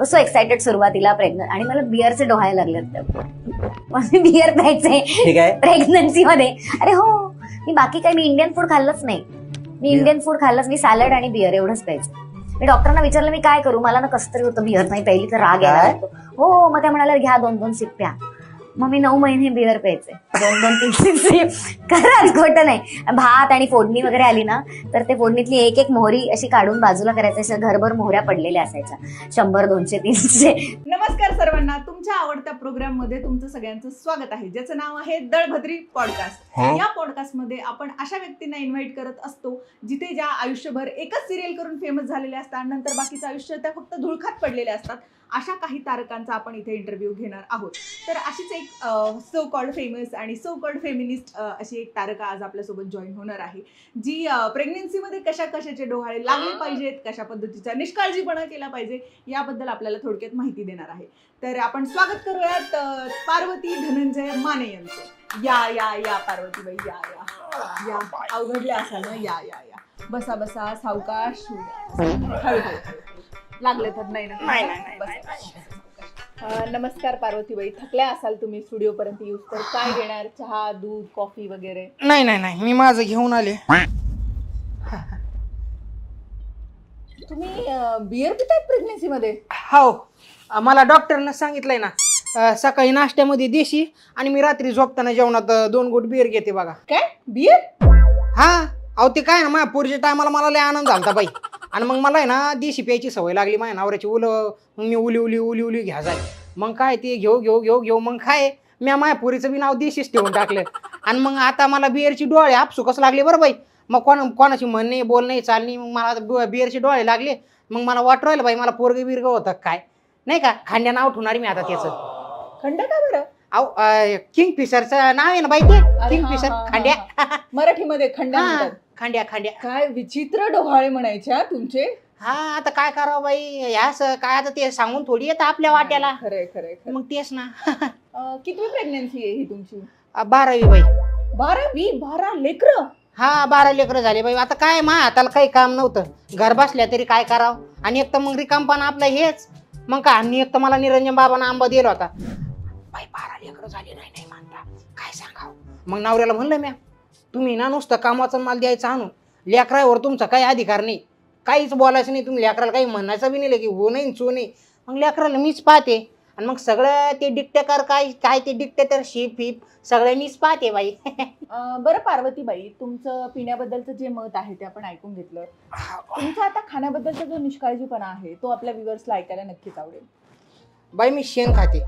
So excited सुरुवातीला pregnant आणि मला बिअरचे डोहायला लागले होते. बिअर प्यायचे प्रेग्नन्सी मध्ये. अरे हो, मी बाकी काही मी इंडियन फूड खाल्लंच नाही. मी इंडियन फूड खाल्लंच, मी सॅलड आणि बिअर एवढंच प्यायचं. मी डॉक्टरांना विचारलं मी काय करू, मला ना कसं तरी होतं बिअर नाही प्यायली तर राग यायला लागतो. हो, मग त्या म्हणाल्या घ्या 2-2 सिप प्या. मग मी 9 महिने बिअर प्यायचे, 2-3 सिप. खरंच खोटं नाही. भात आणि फोडणी वगैरे आली ना तर ते फोडणीतली एक मोहरी अशी काढून बाजूला करायचं. घरभर मोहऱ्या पडलेल्या असायच्या, 100, 200, 300. नमस्कार सर्वांना, तुमच्या आवडत्या प्रोग्राम मध्ये तुमचं सगळ्यांचं स्वागत आहे, ज्याचं नाव आहे दळभद्री पॉडकास्ट. या पॉडकास्ट मध्ये आपण अशा व्यक्तींना इन्व्हाइट करत असतो जिथे ज्या आयुष्यभर एकच सिरियल करून फेमस झालेल्या असतात, नंतर बाकीचं आयुष्य त्या फक्त धुळखात पडलेल्या असतात. अशा काही तारकांचा आपण इथे इंटरव्ह्यू घेणार आहोत. तर अशीच एक सो कॉल्ड फेमस आणि सो कॉल्ड फेमिनिस्ट अशी एक तारका आज आपल्यासोबत जॉईन होणार आहे, जी प्रेग्नेन्सीमध्ये कशाचे डोहाळे लागले पाहिजेत, कशा पद्धतीचा निष्काळजीपणा केला पाहिजे याबद्दल आपल्याला थोडक्यात माहिती देणार आहे. तर आपण स्वागत करूयात पार्वती धनंजय माने यांचं. या पार्वतीबाई, या अवघडल्या असाल ना, या बसा सावकाश हळूहळू. लागले तर नाही. नमस्कार पार्वतीबाई, थकल्या असाल तुम्ही स्टुडिओ पर्यंत येऊस, तर काय घेणार, चहा, दूध, कॉफी वगैरे? नाही, मी माझं घेऊन आले. तुम्ही बिअर पिताय प्रेग्नेन्सी मध्ये? हो, मला डॉक्टरनं सांगितलंय ना, सकाळी नाश्त्यामध्ये देशी आणि मी रात्री झोपताना जेवणात 2 घोट बिअर घेते बघा. काय बिअर? हा, अहो ते काय ना, माझ्या पोरीच्या टायमाला मला लय आनंद झालता बाई. आणि मग मला आहे ना देशी प्यायची सवय लागली. माझ्या नवऱ्याची मी उली घ्यायचा. मग काय ते घेऊ मग काय मी माझ्या पोरीचं बी नाव देशीच ठेवून टाकलं. आणि मग आता मला बिअरची डोळे आपसुकच लागले बरं बाई. मग कोणाची म्हण नाही, बोल नाही, चाल नाही. मग मला बिअरचे डोळे लागले. मग मला वाटू राहिलं बाई मला पोरग बिरग होतं काय नाही का. खांड्या नाव ठेवणार मी आता त्याचं. खंड का बरं? अहो किंगफिशरचं नाव आहे ना बाई ते, किंगफिशर खांड्या. मराठीमध्ये खंड्या म्हणतात. खांड्या. काय विचित्र डोहाळे म्हणायच्या तुमचे. हा, आता काय करावं बाई, ह्यास काय आता ते सांगून थोडी येतं आपल्या वाट्याला. खरंय. मग तेच ना. कितवी प्रेग्नेन्सी आहे ही तुमची? 12वी बाई. 12 लेकरं? हा, 12 लेकरं झाले बाई. आता काय मा हाताला काही काम नव्हतं, घर बसल्या तरी काय करावं. आणि एक तर मग रिकामपणा आपलं हेच. मग काय, आणि एक तर मला निरंजन बाबांना आंबा दिला होता बाई. 12 लेकरं झाले नाही म्हणता, काय सांगावं. मग नवऱ्याला म्हणलं म्या, तुम्ही ना नुसतं कामाचं माल द्यायचं आणून, लेकरावर तुमचा काही अधिकार नाही, काहीच बोलायचं नाही. तुम्ही लेकराला काही म्हणायचं बी नाही की हो नाही चो नाही. मग लेकराला मीच पाहते. आणि मग सगळं ते डिक्टेटर काय ते डिक्टेटरशिप सगळं मीच पाहते बाई. बरं पार्वतीबाई, तुमचं पिण्याबद्दलचं जे मत आहे ते आपण ऐकून घेतलं. तुमचा आता खाण्याबद्दलचा जो निष्काळजीपणा आहे तो आपल्या व्ह्युअर्सला ऐकायला नक्कीच आवडेल. बाई मी शेण खाते.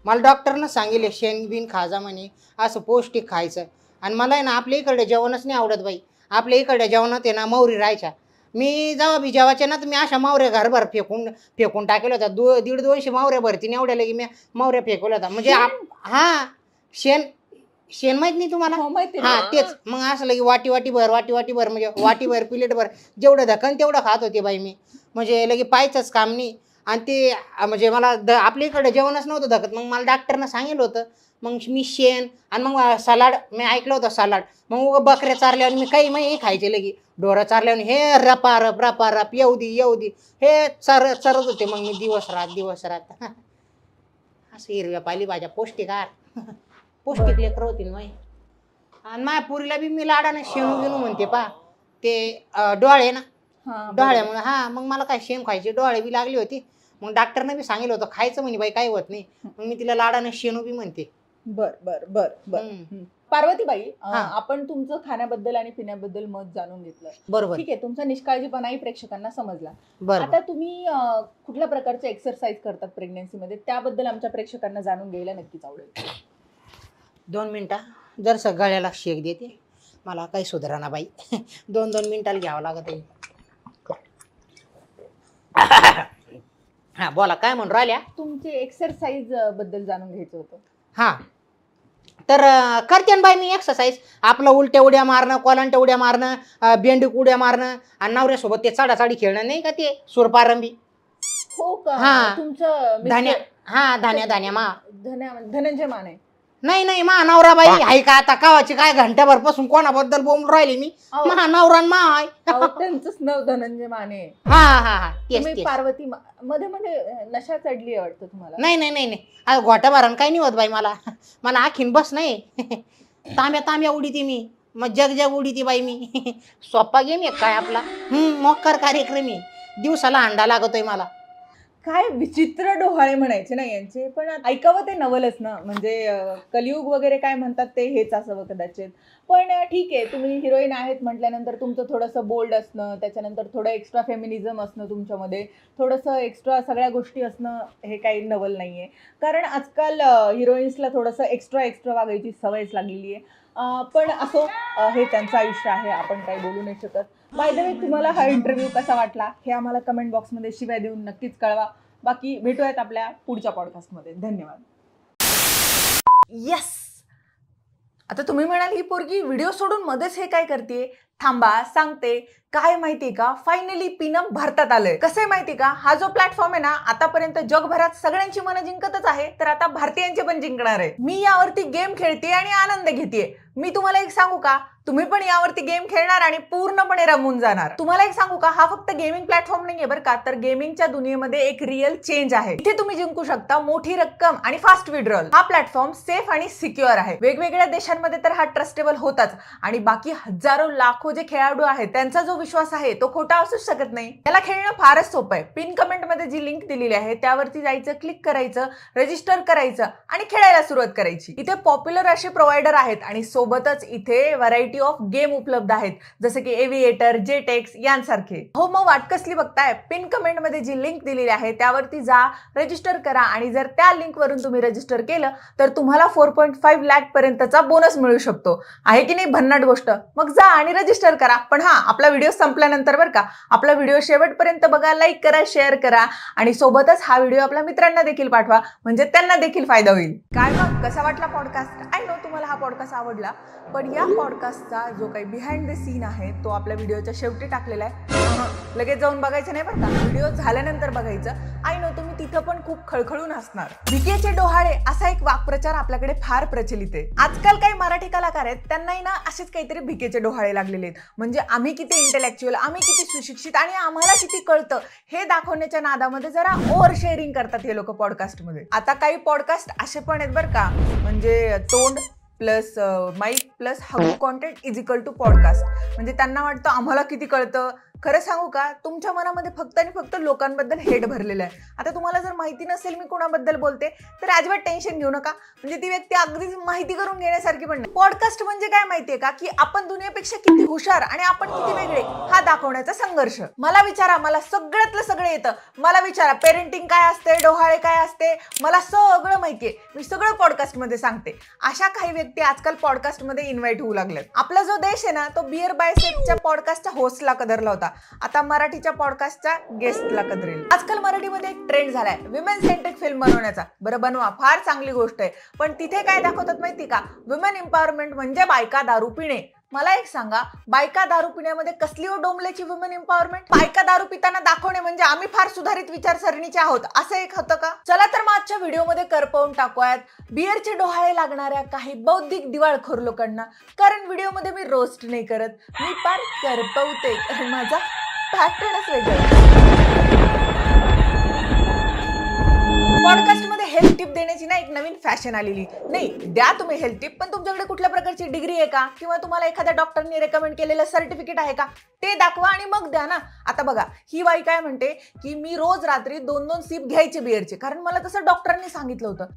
मला डॉक्टरनं सांगितले शेण बिन खाजा म्हणे, असं पौष्टिक खायचं. आणि मला आहे ना आपल्या इकडे जेवणच नाही आवडत बाई. आपल्या इकडे जेवणात आहे ना मौरी राहायच्या. मी जेव्हा बी जेवायचे ना तर मी अशा मावऱ्या घरभर फेकून टाकेल्या होत्या. 150-200 मावऱ्या भरती एवढ्या लगी मी मावऱ्या फेकवल्या होत्या. म्हणजे हा, शेण माहित नाही तुम्हाला? हा, तेच. मग असं लगी वाटी भर म्हणजे वाटीभर प्लेटभर जेवढं धकन तेवढं खात होते बाई मी. म्हणजे लगे पायचंच काम नाही. आणि ते म्हणजे मला आपल्या इकडे जेवणच नव्हतं धकत. मग मला डॉक्टरनं सांगितलं होतं. मग मी शेण आणि मग सलाड, मी ऐकलं होतं सलाड. मग बकऱ्या चारल्यावर मी काही मग खायचे लगी. ढोरं चारल्यावर हे रपारप येऊ दे हे चरत होते. मग मी दिवस रात असं हिरव्या पालेभाज्या पौष्टिक लेकर होती ना. आणि माझ्या पुरीला बी मी लाडाने शेणू म्हणते पा ते डोळे ना, डोळ्यामुळे. हा, मग मला काय शेण खायचे डोळे बी लागली होती. मग डॉक्टरनं बी सांगितलं होतं खायचं म्हणे बाई, काही होत नाही. मग मी तिला लाडाने शेणू बी म्हणते. बर. पार्वतीबाई, आपण तुमचं खाण्याबद्दल आणि पिण्याबद्दल मत जाणून घेतलं, बरोबर, ठीक आहे. तुमचा निष्काळजीपणाही प्रेक्षकांना समजला. आता तुम्ही कुठल्या प्रकारचे एक्सरसाइज करतात प्रेग्नेन्सी मध्ये, त्याबद्दल आमच्या प्रेक्षकांना जाणून घ्यायला नक्कीच आवडेल. 2 मिनिटं जर सगळ्याला शेक देते, मला काही सुधारणा बाई. 2 मिनिटाला घ्यावं लागत आहे. हा, बोला काय म्हणून राहिल्या? तुमचे एक्सरसाइज बद्दल जाणून घ्यायचं होतं. हा, तर करते ना बाई मी एक्सरसाइज. आपलं उलट्या उड्या मारणं, कोलांट्या उड्या मारणं, बेंडूक उड्या मारणं, आणि नवऱ्यासोबत ते चाडाचाडी खेळणं नाही का, ते सुरपारंबी. हो का? हा, तुमचं धान्या मा धनंजय माने. नाही नवरा बाई आहे का आता कावाची काय घंट्याभर पासून कोणाबद्दल बोलून राहिली मी नवरा माय त्यांचंच नाव धनंजय माने. हा तुम्ही पार्वती मध्ये नशा चढली वाटतं तुम्हाला? नाही आज घोटा भरण काही नाही होत बाई मला आखीन बस नाही तांब्या उडी ती मी मग जग उडी ती बाई मी सोपा गेम आहे काय आपला मोक्कर कार्यक्रमी दिवसाला अंडा लागतोय मला. काय विचित्र डोहाळे म्हणायचे ना यांचे, पण ऐकावं ते नवलच ना. म्हणजे कलियुग वगैरे काय म्हणतात ते हेच असावं कदाचित. पण ठीक आहे, तुम्ही हिरोईन आहेत म्हटल्यानंतर तुमचं थोडंसं बोल्ड असणं, त्याच्यानंतर थोडं एक्स्ट्रा फेमिनिझम असणं, तुमच्यामध्ये थोडंसं एक्स्ट्रा सगळ्या गोष्टी असणं हे काही नवल नाही आहे. कारण आजकाल हिरोईन्सला थोडंसं एक्स्ट्रा वागायची सवयच लागलेली आहे. पण असो, हे त्यांचं आयुष्य आहे, आपण काही बोलू नाही शकत. बाय द वे, तुम्हाला हा इंटरव्ह्यू कसा वाटला हे आम्हाला कमेंट बॉक्समध्ये शिवाय देऊन नक्कीच कळवा. बाकी भेटूयात आपल्या पुढच्या पॉडकास्टमध्ये. धन्यवाद. येस, आता तुम्ही म्हणाल ही पोरगी व्हिडिओ सोडून मध्येच हे काय करते? थांबा, सांगते. काय माहिती का, फायनली पिनअप भारतात आलंय. कसं आहे माहिती का, हा जो प्लॅटफॉर्म आहे ना, आतापर्यंत जगभरात सगळ्यांची मनं जिंकतच आहे, तर आता भारतीयांचे पण जिंकणार आहे. मी यावरती गेम खेळते आणि आनंद घेते. मी तुम्हाला एक सांगू का, तुम्ही पण यावरती गेम खेळणार आणि पूर्णपणे रमून जाणार. तुम्हाला एक सांगू का, हा फक्त गेमिंग प्लॅटफॉर्म नाहीये बरं का, तर गेमिंगच्या दुनियेमध्ये एक रिअल चेंज आहे. इथे तुम्ही जिंकू शकता मोठी रक्कम आणि फास्ट विड्रॉल. हा प्लॅटफॉर्म सेफ आणि सिक्युअर आहे. वेगवेगळ्या देशांमध्ये तर हा ट्रस्टेबल होताच, आणि बाकी हजारो लाखो जे खेळाडू आहेत त्यांचा जो विश्वास आहे तो खोटा असूच शकत नाही. याला खेळणं फारच सोपं आहे. पिन कमेंट मध्ये जी लिंक दिलेली आहे त्यावरती जायचं, क्लिक करायचं, रजिस्टर करायचं आणि खेळायला सुरुवात करायची. इथे पॉप्युलर असे प्रोव्हायडर आहेत आणि सोबतच इथे व्हरायटी ऑफ गेम उपलब्ध आहेत, जसे की एव्हिएटर, जेटेक्स यांसारखे. हो, मग वाट कसली बघताय? पिन कमेंट मध्ये जी लिंक दिलेली आहे त्यावरती जा, रजिस्टर करा, आणि जर त्या लिंक वरून तुम्ही रजिस्टर केलं तर तुम्हाला 4.5 लाख पर्यंतचा बोनस मिळू शकतो. आहे की नाही भन्नाट गोष्ट? मग जा आणि रजिस्टर करा. पण हा, आपला व्हिडिओ संपल्यानंतर बरं का, आपला व्हिडिओ शेवटपर्यंत बघा, लाईक करा, शेअर करा, आणि सोबतच हा व्हिडिओ आपल्या मित्रांना देखील पाठवा, म्हणजे त्यांना देखील फायदा होईल. काय मग, कसा वाटला पॉडकास्ट? आय नो तुम्हाला हा पॉडकास्ट आवडला, पण या पॉडकास्टचा जो काही बिहाइंड द सीन आहे तो आपल्या व्हिडिओच्या शेवटी टाकलेला आहे. लगेच जाऊन बघायचं नाही बरं का, व्हिडिओ झाल्यानंतर बघायचं. आय नो तुम्ही तिथं पण खूप खळखळून असणार. भिकेचे डोहाळे असा एक वाक्प्रचार आपल्याकडे फार प्रचलित आहे. आजकाल काही मराठी कलाकार आहेत त्यांनाही ना असेच काहीतरी भिकेचे डोहाळे लागलेले आहेत. म्हणजे आम्ही किती इंटेलेक्च्युअल, आम्ही किती सुशिक्षित आणि आम्हाला किती कळतं हे दाखवण्याच्या नादामध्ये जरा ओव्हर शेअरिंग करतात हे लोक पॉडकास्टमध्ये. आता काही पॉडकास्ट असे पण आहेत बरं का, म्हणजे तोंड plus mic plus how content is equal to podcast. म्हणजे त्यांना वाटतं आम्हाला किती कळतं. खरं सांगू का, तुमच्या मनामध्ये फक्त आणि फक्त लोकांबद्दल हेट भरलेलं आहे. आता तुम्हाला जर माहिती नसेल मी कोणाबद्दल बोलते तर अजिबात टेन्शन घेऊ नका. म्हणजे ती व्यक्ती अगदीच माहिती करून घेण्यासारखी पण नाही. पॉडकास्ट म्हणजे काय माहितीये का, की आपण दुनियेपेक्षा किती हुशार आणि आपण किती वेगळे हा दाखवण्याचा संघर्ष. मला विचारा, मला सगळ्यातलं सगळं येतं. मला विचारा पेरेंटिंग काय असते, डोहाळे काय असते, मला सगळं माहितीये. मी सगळं पॉडकास्ट मध्ये सांगते. अशा काही व्यक्ती आजकाल पॉडकास्ट मध्ये इन्व्हाइट होऊ लागल्यात. आपला जो देश आहे ना, तो बिअर बाय सेफच्या पॉडकास्टच्या होस्टला कदरला होता, आता मराठीच्या पॉडकास्टच्या गेस्टला कदरेल. आजकाल मराठीमध्ये एक ट्रेंड झालाय विमेन सेंट्रिक फिल्म बनवण्याचा. बरं, बनवा, फार चांगली गोष्ट आहे. पण तिथे काय दाखवतात माहिती का, वुमेन एम्पॉवरमेंट म्हणजे बायका दारू पिणे. मला एक सांगा, बायका दारू पिण्यामध्ये कसली हो डोंबल्याची वुमेन एम्पॉवरमेंट? बायका दारू पिताना दाखवणे म्हणजे आम्ही फार सुधारित विचारसरणीचे आहोत असं एक होतं का? चला तर मग आजच्या व्हिडिओमध्ये करपवून टाकूयात बिअरचे डोहाळे लागणाऱ्या काही बौद्धिक दिवाळखोर लोकांना. कारण व्हिडिओमध्ये मी रोस्ट नाही करत, मी फार करपवते. माझा पॅटर्नच वेगळा. पॉडकास्टमध्ये हेल्थ टिप देण्याची ना एक नवीन फॅशन आलेली. नाही, द्या तुम्ही हेल्थ टिप, पण तुमच्याकडे कुठल्या प्रकारची डिग्री आहे का, किंवा तुम्हाला एखाद्या डॉक्टरने रेकमेंड केलेलं सर्टिफिकेट आहे का, ते दाखवा आणि मग द्या ना. आता बघा, ही बाई काय म्हणते की मी रोज रात्री 2-2 सिप घ्यायचे बिअरचे, कारण मला तसं डॉक्टरांनी सांगितलं होतं.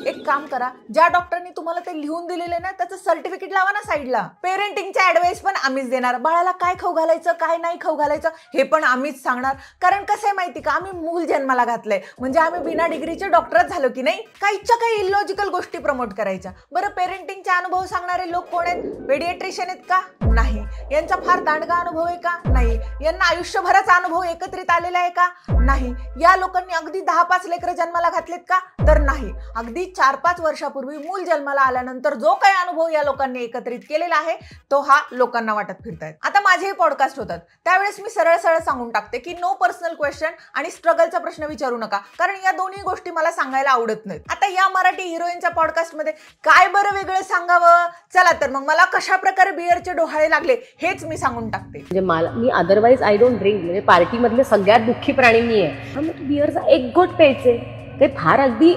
एक काम करा, ज्या डॉक्टरनी तुम्हाला ते लिहून दिलेलं ना त्याचं सर्टिफिकेट लावा ना साईडला. पेरेंटिंगचे ऍडवाइस पण आम्हीच देणार. बाळाला काय खाऊ घालायचं, काय नाही खाऊ घालायचं हे पण आम्हीच सांगणार. कारण कसं आहे माहिती का, आम्ही मूल जन्माला घातलंय, म्हणजे आम्ही बिना डिग्रीचे डॉक्टरच झालो की नाही. काहीच्या काही इलॉजिकल गोष्टी प्रमोट करायच्या. बरं, पेरेंटिंगचे अनुभव सांगणारे लोक कोण आहेत? पेडियाट्रिशियन आहेत का? नाही. यांचा फार दांडगा अनुभव आहे का? नाही. यांना आयुष्यभराचा अनुभव एकत्रित आलेला आहे का? नाही. या लोकांनी अगदी 10-5 लेकरं जन्माला घातलेत का? तर नाही. अगदी 4-5 वर्षापूर्वी मूल जन्माला आल्यानंतर जो काही अनुभव या लोकांनी एकत्रित केलेला आहे तो हा लोकांना वाटत फिरतायत. आता माझेही पॉडकास्ट होतात त्यावेळेस मी सरळ सरळ सांगून टाकते की नो पर्सनल क्वेश्चन आणि स्ट्रगलचा प्रश्न विचारू नका, कारण या दोन्ही गोष्टी मला सांगायला आवडत नाहीत. आता या मराठी हिरोईनच्या पॉडकास्टमध्ये काय बरं वेगळं सांगावं? चला तर मग मला कशा प्रकारे बिअरचे डोहाळे लागले हेच मी सांगून टाकते. म्हणजे मी अदरवाईज आय डोंट ड्रिंक, म्हणजे पार्टीमधले सगळ्यात दुःखी प्राणी मी आहे. पण मग बिअरचा एक घोट प्यायचे, ते फार अगदी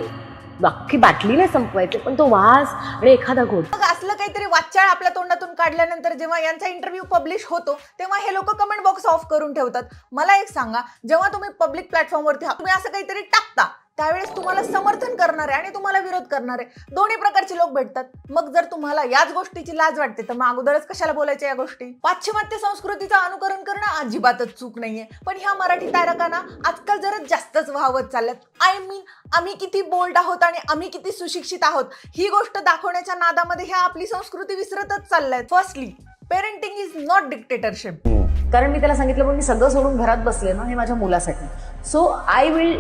अख्खी बाटली नाही संपवायचे, पण तो वास आणि एखादा घोट. मग असलं काहीतरी वाचाळ आपल्या तोंडातून काढल्यानंतर जेव्हा यांचा इंटरव्ह्यू पब्लिश होतो तेव्हा हे लोक कमेंट बॉक्स ऑफ करून ठेवतात. मला एक सांगा, जेव्हा तुम्ही पब्लिक प्लॅटफॉर्मवरती तुम्ही असं काहीतरी टाकता त्यावेळेस तुम्हाला समर्थन करणारे आणि तुम्हाला विरोध करणारे दोन्ही प्रकारचे लोक भेटतात. मग जर तुम्हाला याच गोष्टीची लाज वाटते तर मग अगोदरच कशाला बोलायच्या या गोष्टी? पाश्चिमात्य संस्कृतीचं अनुकरण करणं अजिबातच चूक नाहीये, पण ह्या मराठी तारकांना आजकाल जरा जास्तच वाहवत चालल्यात. आय मीन आम्ही किती बोल्ड आहोत आणि आम्ही किती सुशिक्षित आहोत ही गोष्ट दाखवण्याच्या नादामध्ये ह्या आपली संस्कृती विसरतच चालल्यात. Firstly, parenting is not dictatorship. कारण मी त्याला सांगितलं पण मी सगळं सोडून घरात बसले ना, हे माझ्या मुलासाठी. So I will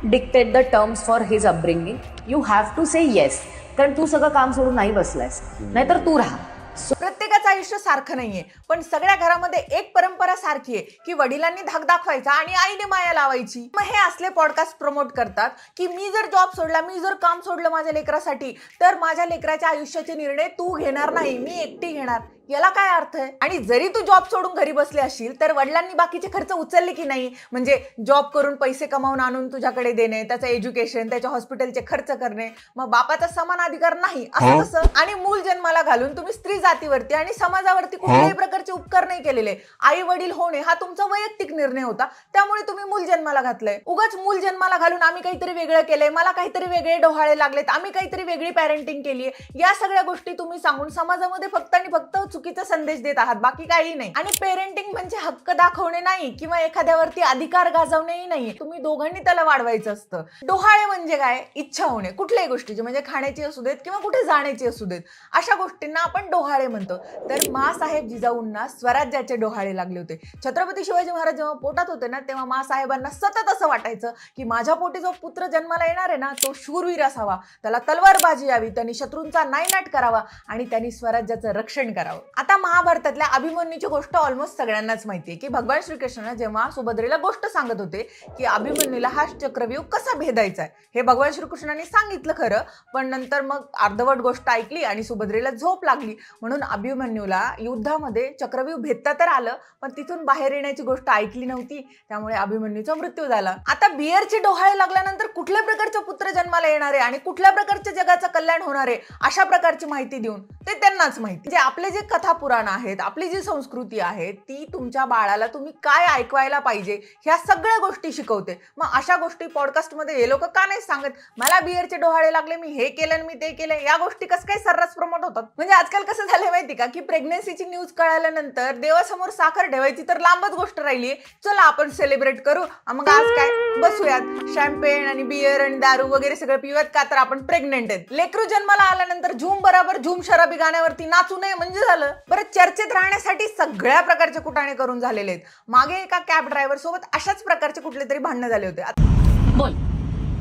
dictate the terms for his upbringing. You have to say yes, कारण तू सगळं काम सोडून नाही बसलायस, नाहीतर तू राहा. प्रत्येकाचं आयुष्य सारखं नाहीये, पण सगळ्या घरामध्ये एक परंपरा सारखी आहे की वडिलांनी धाक दाखवायचा आणि आईने माया लावायची. मग हे असले पॉडकास्ट प्रमोट करतात की मी जर जॉब सोडला, मी जर काम सोडलं माझ्या लेकरासाठी, तर माझ्या लेकराच्या आयुष्याचे निर्णय तू घेणार नाही, मी एकटी घेणार. याला काय अर्थ आहे? आणि जरी तू जॉब सोडून घरी बसले असशील तर वडिलांनी बाकीचे खर्च उचलले की नाही? म्हणजे जॉब करून पैसे कमावून आणून तुझ्याकडे देणे, त्याचं एज्युकेशन, त्याच्या हॉस्पिटलचे खर्च करणे, मग बापाचा समान अधिकार नाही असं कसं? आणि मूल जन्माला घालून तुम्ही स्त्री जातीवरती आणि समाजावरती कुठल्याही प्रकारचे उपकार नाही केलेले. आई वडील होणे हा तुमचा वैयक्तिक निर्णय होता, त्यामुळे तुम्ही मूल जन्माला घातलंय. उगाच मूल जन्माला घालून आम्ही काहीतरी वेगळं केलंय, मला काहीतरी वेगळे डोहाळे लागलेत, आम्ही काहीतरी वेगळी पॅरेंटिंग केलीये, या सगळ्या गोष्टी तुम्ही सांगून समाजामध्ये फक्त आणि फक्त चुकीचा संदेश देत आहात, बाकी काही नाही. आणि पेरेंटिंग म्हणजे हक्क दाखवणे नाही किंवा एखाद्यावरती अधिकार गाजवणेही नाही, तुम्ही दोघांनी त्याला वाढवायचं असतं. डोहाळे म्हणजे काय? इच्छा होणे कुठल्याही गोष्टीची, म्हणजे खाण्याची असू देत किंवा कुठे जाण्याची असू देत, अशा गोष्टींना आपण डोहाळे म्हणतो. तर माँसाहेब जिजाऊंना स्वराज्याचे डोहाळे लागले होते. छत्रपती शिवाजी महाराज जेव्हा पोटात होते ना, तेव्हा माँसाहेबांना सतत असं वाटायचं की माझ्या पोटी जो पुत्र जन्माला येणार आहे ना, तो शूरवीर असावा, त्याला तलवारबाजी यावी, त्यांनी शत्रूंचा नायनाट करावा आणि त्यांनी स्वराज्याचं रक्षण करावं. आता महाभारतातल्या अभिमन्यूची गोष्ट ऑलमोस्ट सगळ्यांनाच माहितीये की भगवान श्रीकृष्ण जेव्हा सुभद्रेला गोष्ट सांगत होते की अभिमन्यूला हा चक्रव्यूह कसा भेदायचा आहे, हे भगवान श्रीकृष्णाने सांगितलं खरं, पण नंतर मग अर्धवट गोष्ट ऐकली आणि सुभद्रेला झोप लागली, म्हणून अभिमन्यूला युद्धामध्ये चक्रव्यूह भेदता तर आलं पण तिथून बाहेर येण्याची गोष्ट ऐकली नव्हती, त्यामुळे अभिमन्यूचा मृत्यू झाला. आता बिअरचे डोहाळे लागल्यानंतर कुठल्या प्रकारचा पुत्र जन्माला येणार आहे आणि कुठल्या प्रकारच्या जगाचं कल्याण होणार आहे अशा प्रकारची माहिती देऊन ते त्यांनाच माहिती. म्हणजे आपले जे कथा पुराण आहेत, आपली जी संस्कृती आहे, ती तुमच्या बाळाला तुम्ही काय ऐकवायला पाहिजे ह्या सगळ्या गोष्टी शिकवते. मग अशा गोष्टी पॉडकास्टमध्ये हे लोक का नाही सांगत? मला बिअरचे डोहाळे लागले, मी हे केलं, मी ते केलं, या गोष्टी कसं काय सर्रास प्रमोट होतात? म्हणजे आजकाल कसं झालंय माहिती का की प्रेग्नन्सीची न्यूज कळाल्यानंतर देवासमोर साखर ठेवायची तर लांबच गोष्ट राहिली, चला आपण सेलिब्रेट करू, मग आज काय बसूयात शॅम्पेन आणि बिअर आणि दारू वगैरे सगळं पिऊयात का तर आपण प्रेग्नेंट आहेत. लेकरू जन्माला आल्यानंतर झूम बराबर झूम शराबी गाण्यावरती नाचू नये म्हणजे झालं. बरं, चर्चेत राहण्यासाठी सगळ्या प्रकारचे कुटाणे करून झालेले आहेत. मागे एका कॅब ड्रायव्हर सोबत अशाच प्रकारचे कुठले तरी भांडणं झाले होते. बोल,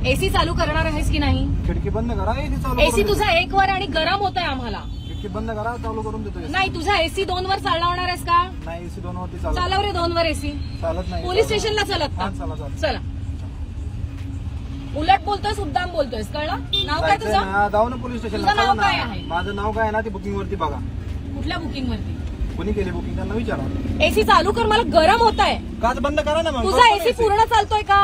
एसी चालू करणार आहेस की नाही? खिडकी बंद करा, एसी चालू एसी तुझा 1 वर आणि गरम होतोय आम्हाला. खिडकी बंद करा, चालू करून देतो. नाही, तुझा एसी 2 वर चालवणार आहेस का? नाही, एसी 2 वरती चालू. चालव रे 2 वर एसी. चालत नाही. पोलीस स्टेशनला चलत हा, का? चला. चला. उलट बोलतोयस, उद्दाम बोलतोयस, कळलं? नाव काय तुझं? जाऊ ना पोलीस स्टेशनला. तुझं नाव काय आहे? माझं नाव काय आहे ना, ते बुकिंग वरती बघा. कुठल्या बुकिंग वरती? कोणी केली बुकिंग त्यांना विचारा. एसी चालू कर, मला गरम होत आहे. काच बंद करा ना मग. तुझा एसी पूर्ण चालतोय का?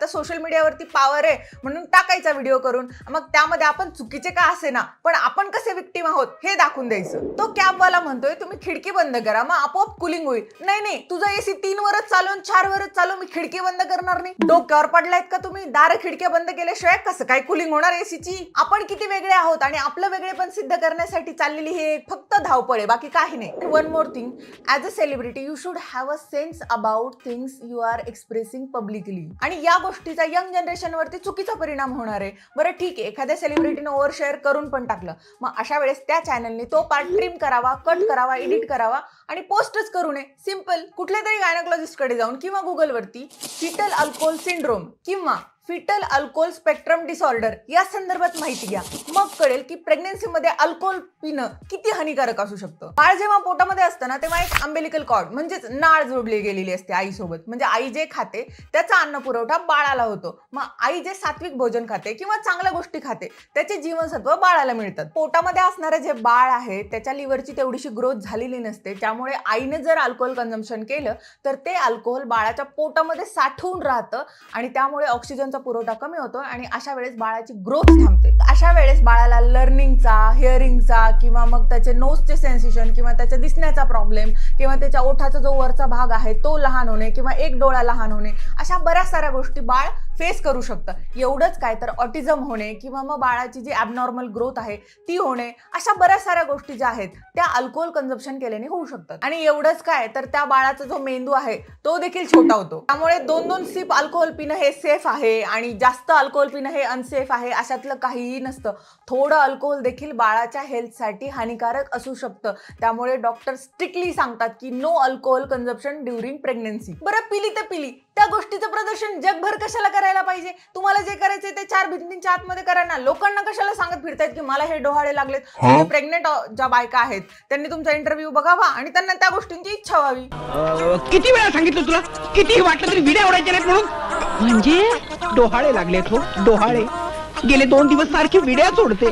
तर सोशल मीडियावरती पॉवर आहे म्हणून टाकायचा व्हिडिओ करून, मग त्यामध्ये आपण चुकीचे का असे ना पण आपण कसे विक्टीम आहोत हे दाखवून द्यायचं. तो कॅबवाला म्हणतोय तुम्ही खिडकी बंद करा, मग आपोआप कुलिंग होईल. नाही, तुझा एसी 3 वरच चालून 4 वरच चालू, मी खिडकी बंद करणार नाही. डोक्यावर पडलायत का तुम्ही? दार खिडक्या बंद केल्याशिवाय कसं काय कुलिंग होणार एसीची? आपण किती वेगळे आहोत आणि आपलं वेगळेपण सिद्ध करण्यासाठी चाललेली हे फक्त धावपळ आहे, बाकी काही नाही. One more thing, as a celebrity you should have a sense about things you are expressing publicly. आणि या गोष्टीचा यंग जनरेशन वरती चुकीचा परिणाम होणार आहे. बरं ठीक आहे, एखाद्या सेलिब्रिटीने ओव्हर शेअर करून पण टाकलं, मग अशा वेळेस त्या चॅनलने तो पार्ट ट्रिम करावा, कट करावा, एडिट करावा आणि पोस्टच करू नये. सिंपल, कुठल्या तरी गायनोलॉजिस्ट कडे जाऊन किंवा गुगल वरती फिटल अल्कोहोल सिंड्रोम किंवा फिटल अल्कोहोल स्पेक्ट्रम डिसऑर्डर या संदर्भात माहिती घ्या. मग कळेल की प्रेग्नन्सीमध्ये अल्कोहोल पिणं किती हानिकारक असू शकतं. बाळ जेव्हा पोटामध्ये असतं ना तेव्हा एक अम्बिलिकल कॉर्ड म्हणजेच नाळ जोडली गेलेली असते आईसोबत. म्हणजे आई जे खाते त्याचा अन्न पुरवठा बाळाला होतो. मग आई जे सात्विक भोजन खाते किंवा चांगल्या गोष्टी खाते त्याचे जीवनसत्व बाळाला मिळतात. पोटामध्ये असणारे जे बाळ आहे त्याच्या लिव्हरची तेवढीशी ग्रोथ झालेली नसते. त्यामुळे आईने जर अल्कोहोल कन्झम्पशन केलं तर ते अल्कोहोल बाळाच्या पोटामध्ये साठवून राहतं आणि त्यामुळे ऑक्सिजनचा पुरवठा कमी होतो आणि अशा वेळेस बाळाची ग्रोथ थांबते. अशा वेळेस बाळाला लर्निंगचा, हिअरिंगचा किंवा मग त्याचे नोजचे सेन्सेशन किंवा त्याच्या दिसण्याचा प्रॉब्लेम किंवा त्याच्या ओठाचा जो वरचा भाग आहे तो लहान होणे किंवा एक डोळा लहान होणे अशा बऱ्याच साऱ्या गोष्टी बाळ फेस करू शकतं. एवढंच काय तर ऑटिझम होणे किंवा मग बाळाची जी ॲबनॉर्मल ग्रोथ आहे ती होणे अशा बऱ्याच साऱ्या गोष्टी ज्या आहेत त्या अल्कोहोल कन्झम्पशन केल्याने होऊ शकतात. आणि एवढंच काय तर त्या बाळाचा जो मेंदू आहे तो देखील छोटा होतो. त्यामुळे 2-2 सिप अल्कोहोल पिणं हे सेफ आहे आणि जास्त अल्कोहोल पिणं हे अनसेफ आहे अशातलं काहीही नसतं. थोडं अल्कोहोल देखील बाळाच्या हेल्थसाठी हानिकारक असू शकतं. त्यामुळे डॉक्टर स्ट्रिक्टली सांगतात की no alcohol consumption during pregnancy. बरं पिली तर पिली, त्या गोष्टीचं प्रदर्शन जगभर कशाला करायला पाहिजे? तुम्हाला जे करायचंय ते 4 भिंतींच्या आतमध्ये करा ना. लोकांना कशाला सांगत फिरतायत की मला हे डोहाळे लागलेत. प्रेग्नेंट ज्या बायका आहेत त्यांनी तुमचा इंटरव्ह्यू बघावा आणि त्यांना त्या गोष्टींची इच्छा व्हावी. किती वेळा सांगितलं तुला, किती वाटलं तरी विड्या उडायच्या नाहीत म्हणून. म्हणजे डोहाळे लागलेत हो, डोहाळे. गेले 2 दिवस सारखी विड्या सोडते.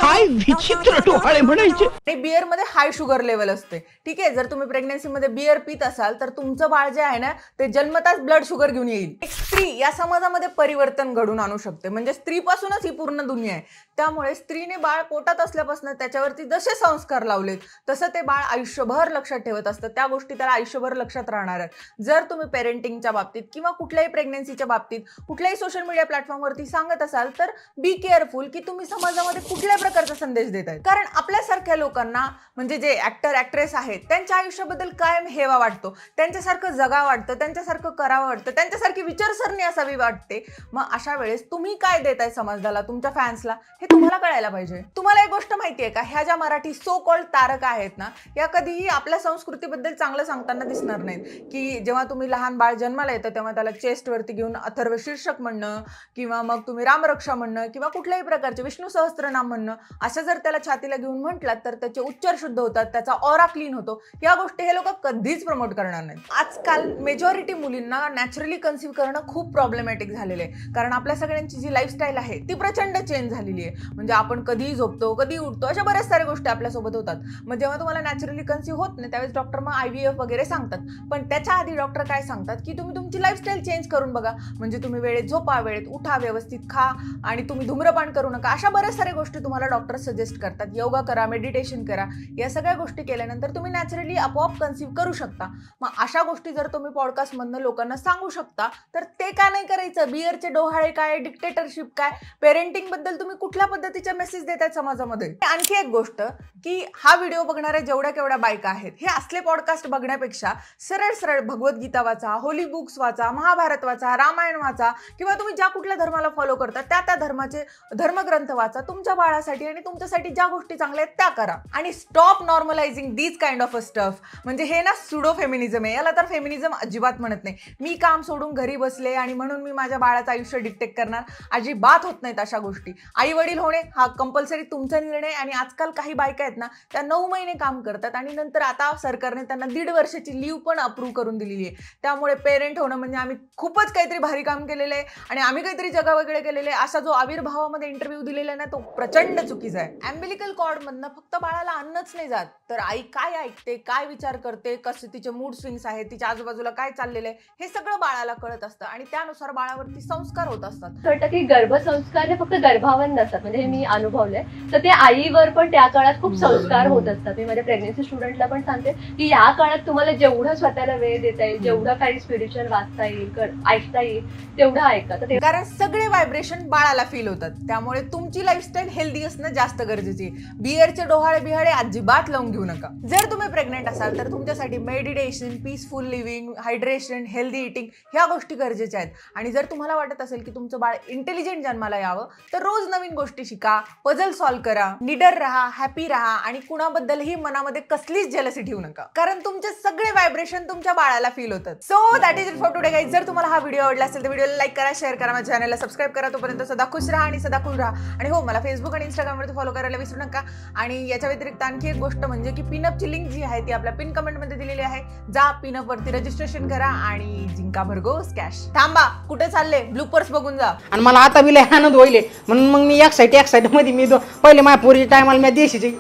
काय विचित्र डोहाळे म्हणायचे. आणि बिअर मध्ये हाय शुगर लेवल असते. ठीक आहे, जर तुम्ही प्रेग्नन्सी मध्ये बिअर पित असाल तर तुमचं बाळ जे आहे ना ते जन्मताच ब्लड शुगर घेऊन येईल. एक स्त्री या समाजामध्ये परिवर्तन घडून आणू शकते. म्हणजे स्त्रीपासूनच ही पूर्ण दुनिया आहे. त्यामुळे स्त्रीने बाळ पोटात असल्यापासून त्याच्यावरती जसे संस्कार लावलेत तसं ते बाळ आयुष्यभर लक्षात ठेवत असतं. त्या गोष्टी त्याला आयुष्यभर लक्षात राहणार आहेत. जर तुम्ही पेरेंटिंगच्या बाबतीत किंवा कुठल्याही प्रेग्नन्सीच्या बाबतीत कुठल्याही सोशल मीडिया प्लॅटफॉर्मवरती सांगत असाल तर बी केअरफुल की तुम्ही समाजामध्ये कुठल्या प्रकारचा संदेश देत आहेत. कारण आपल्यासारख्या लोकांना म्हणजे जे ऍक्टर ऍक्ट्रेस आहेत त्यांच्या आयुष्याबद्दल कायम हेवा वाटतो. त्यांच्यासारखं जगा वाटतं, त्यांच्यासारखं करावं वाटतं, त्यांच्यासारखी विचारसरणी असावी वाटते. मग अशा वेळेस तुम्ही काय देताय समाजाला, तुमच्या फॅन्सला, हे तुम्हाला कळायला पाहिजे. तुम्हाला एक गोष्ट माहिती आहे का, ह्या ज्या मराठी सो कॉल्ड तारका आहेत ना या कधीही आपल्या संस्कृतीबद्दल चांगलं सांगताना दिसणार नाहीत. की जेव्हा तुम्ही लहान बाळ जन्माला येतं तेव्हा त्याला चेस्टवरती घेऊन अथर्व शीर्षक म्हणणं किंवा मग तुम्ही रामरक्षा म्हणणं किंवा कुठल्याही प्रकारचे विष्णू सहस्त्रनाम म्हणणं असं जर त्याला छातीला घेऊन म्हटलात तर त्याचे उच्चार शुद्ध होतात, त्याचा ऑरा क्लीन होतो. या गोष्टी हे लोक कधीच प्रमोट करणार नाहीत. आजकाल मेजॉरिटी मुलींना नॅचरली कन्सीव्ह करणं खूप प्रॉब्लेमॅटिक झालेलं आहे. कारण आपल्या सगळ्यांची जी लाईफस्टाईल आहे ती प्रचंड चेंज झालेली आहे. म्हणजे आपण कधीही झोपतो, कधी उठतो, अशा बऱ्याच साऱ्या गोष्टी आपल्यासोबत होतात. मग जेव्हा तुम्हाला नॅचरली कन्सीव्ह होत नाही त्यावेळेस डॉक्टर मग IVF वगैरे सांगतात. पण त्याच्या आधी डॉक्टर काय सांगतात की तुम्ही तुमची लाईफस्टाईल चेंज करून बघा. म्हणजे तुम्ही वेळेत झोपा, वेळेत उठा, व्यवस्थित खा आणि तुम्ही धूम्रपान करू नका. अशा बऱ्याच साऱ्या गोष्टी तुम्हाला डॉक्टर सजेस्ट करतात. योगा करा, मेडिटेशन करा. या सगळ्या गोष्टी केल्यानंतर तुम्ही नॅचरली आपोआप कन्सीव्ह करू शकता. मग अशा गोष्टी जर तुम्ही पॉडकास्टमधनं लोकांना सांगू शकता तर ते का नाही करायचं? बिअरचे डोहाळे काय, डिक्टेटरशिप काय, पेरेंटिंग बद्दल तुम्ही कुठल्या पद्धतीच्या मेसेज देतात समाजामध्ये? आणखी एक गोष्ट की हा व्हिडिओ बघणाऱ्या जेवढ्या केवढ्या बायका आहेत हे असले पॉडकास्ट बघण्यापेक्षा सरळ सरळ भगवद्गीता वाचा, होली बुक्स वाचा, महाभारत वाचा, रामायण वाचा किंवा तुम्ही ज्या कुठल्या धर्माला फॉलो करता त्या धर्माचे धर्मग्रंथ वाचा. तुमच्या बाळासाठी आणि तुमच्यासाठी ज्या गोष्टी चांगल्या आहेत त्या करा. आणि stop normalising these kind of a stuff. म्हणजे हे ना सुडो फेमिनिझम आहे. याला तर फेमिनिझम अजिबात म्हणत नाही. मी काम सोडून घरी बसले आणि म्हणून मी माझ्या बाळाचं आयुष्य डिक्टेट करणार, अजिबात होत नाहीत अशा गोष्टी. आई वडील होणे हा कंपल्सरी तुमचा निर्णय. आणि आजकाल काही बायका आहेत ना त्या 9 महिने काम करतात आणि नंतर आता सरकारने त्यांना 1.5 वर्षाची लीव पण अप्रूव्ह करून दिलेली आहे. त्यामुळे पेरेंट होणं म्हणजे आम्ही खूपच काहीतरी भारी काम केलेलं आहे आणि आम्ही काहीतरी जगावेगळे केलेले आहे असा जो आविर्भावामध्ये इंटरव्ह्यू दिलेला आहे ना तो प्रचंड चुकीचा आहे. अम्बिलिकल कॉर्ड मधनं फक्त बाळाला अन्नच नाही जात तर आई काय ऐकते, काय विचार करते, कसे तिचे मूड स्विंग्स आहेत, तिच्या आजूबाजूला काय चाललेलं आहे हे सगळं बाळाला कळत असतं आणि त्यानुसार बाळावरती संस्कार होत असतात. वाटतं की गर्भसंस्कार हे फक्त गर्भावर नसतात. म्हणजे हे मी अनुभवलंय. तर ते आईवर पण त्या काळात खूप संस्कार होत असतात. मी माझ्या प्रेग्नन्सी स्टुडंटला पण सांगते की या काळात तुम्हाला जेवढं स्वतःला वेळ देता येईल, जेवढं काही स्पिरिच्युअल वाचता येईल, ऐकता येईल तेवढं ऐका. तर कारण सगळे व्हायब्रेशन बाळाला फील होतात. त्यामुळे तुमची लाईफस्टाईल हेल्दी असणं असणं जास्त गरजेचे आहे. बियरचे डोहाळे बिहाळे अजिबात लावून घेऊ नका. जर तुम्ही प्रेग्नेंट असाल तर तुमच्यासाठी meditation, peaceful living, hydration, healthy eating ह्या गोष्टी गरजेच्या आहेत. आणि जर तुम्हाला वाटत असेल की तुमचं बाळ इंटेलिजंट जन्माला यावं तर रोज नवीन गोष्टी शिका, पझल सॉल्व्ह करा, निडर राहा, हॅपी राहा आणि कुणाबद्दलही मनामध्ये कसलीच जेलसी ठेवू नका, कारण तुमचे सगळे व्हायब्रेशन तुमच्या बाळाला फील होतात. So that is it for today guys. जर तुम्हाला हा व्हिडिओ आवडला असेल तर व्हिडिओला लाईक करा, शेअर करा, माझ्या चॅनलला सबस्क्राईब करा. तोपर्यंत सदा खुश राहा आणि सदा कूल राहा. आणि हो, मला फेसबुक आणि इंस्टाग्रामवरती फॉलो करायला विसरू नका. आणि याच्या व्यतिरिक्त आणखी एक गोष्ट म्हणजे की पिनअपची लिंक जी आहे ती आपल्या पिन कमेंटमध्ये दिलेली आहे. जा पिनअप वरती रजिस्ट्रेशन करा आणि जिंका भरघोस कॅश. थांबा, कुठे चालले? ब्लूपर्स बघून जा. आणि मला आता बी लय आनंद होईल म्हणून मग मी एक्साइट मध्ये मी पहिले माझ्या पोरीच्या टायमाला मी देशीची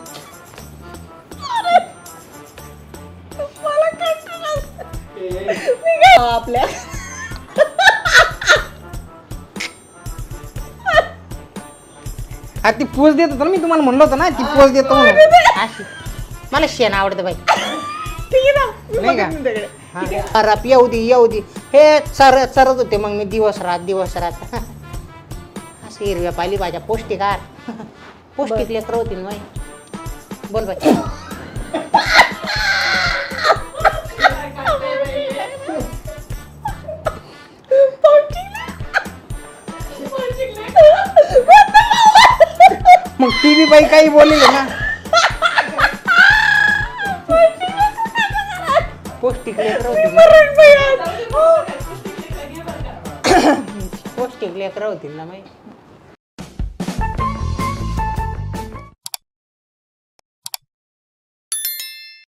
आपल्या ती पोच देत होतो ना, मी तुम्हाला म्हणलं होतं ना ती पोच देतो म्हणून. अशी मला शेण आवडतं बाई. नाही का? रप येऊ दे हे चरत होते मग मी दिवस रात असे हिरव्या पाली भाज्या पौष्टिक आहार पौष्टिक लेकर होती ना बाई. बोल बाई. मग ती बी बाई काही बोलली ना. पौष्टिक लेकर होती, पौष्टिक लेकर होती ना बाई.